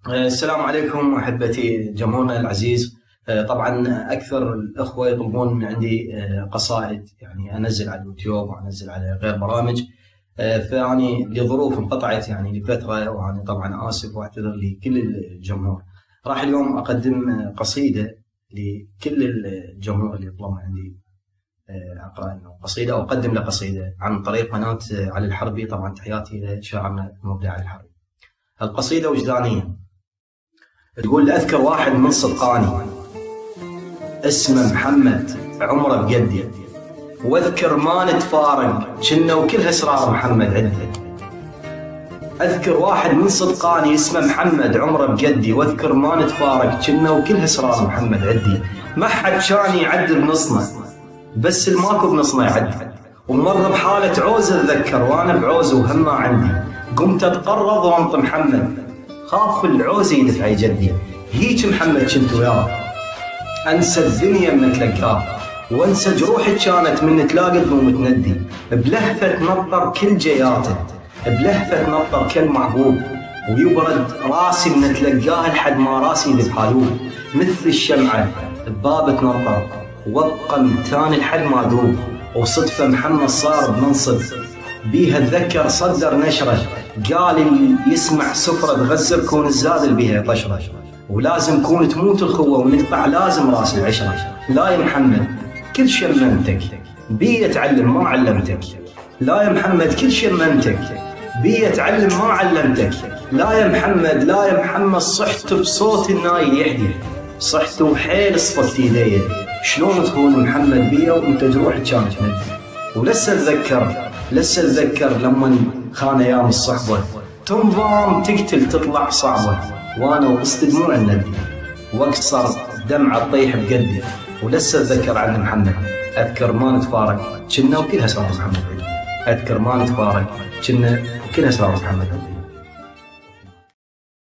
السلام عليكم احبتي جمهورنا العزيز. طبعا اكثر الاخوه يطلبون من عندي قصائد، يعني انزل على اليوتيوب وانزل على غير برامج. فاني لظروف انقطعت يعني لفتره، وانا طبعا اسف واعتذر لكل الجمهور. راح اليوم اقدم قصيده لكل الجمهور اللي يطلب عندي اقرا له قصيده او اقدم له قصيده عن طريق قناه علي الحربي. طبعا تحياتي لشاعرنا المبدع علي الحربي. القصيده وجدانيه، تقول: أذكر واحد من صدقاني اسمه محمد عمره بقدي، واذكر ما نتفارق كنا وكلها اسرار محمد عندي. اذكر واحد من صدقاني اسمه محمد عمره بقدي، واذكر ما نتفارق كنا وكلها اسرار محمد عندي. ما حد كان يعد بنصنا، بس الماكو بنصنا يعد، ومر بحالة عوز اتذكر وانا بعوز وهم ما عندي. قمت اتقرض وانط محمد، خاف العوز يدفع جدي. هيك محمد كنت وياه، انسى الدنيا من اتلقاه، وانسى جروحي كانت من تلاقى ذنوب تندي. بلهفة نطر كل جياته، بلهفة نطر كل محبوب، ويبرد راسي من تلقاه لحد ما راسي يذب حالوب. مثل الشمعة ببابك نطر، وابقى متاني لحد ما ذوب. وصدفة محمد صار بمنصب، بيها اتذكر صدر نشره، قال اللي يسمع سفرة تغزر كون الزاد بيها طشره. ولازم كون تموت الخوة ونقطع لازم راس العشرة. لا يا محمد كل شممتك، بي اتعلم ما علمتك. لا يا محمد كل شممتك، بي اتعلم ما علمتك. لا يا محمد لا يا محمد صحت بصوت الناي يحدي، صحت وحيل صفت ايدي. شلون تخون محمد بيا وانت جروحك كانت ندي. ولسه اتذكر لما خان ايام الصحبه، تنظام تقتل تطلع صعبه، وانا وسط دموع الندي واقصر دمعه تطيح بقدي. ولسه اتذكر عن محمد، اذكر ما نتفارق كنا وكلها اسرار محمد عندي. اذكر ما نتفارق كنا وكلها اسرار محمد عندي.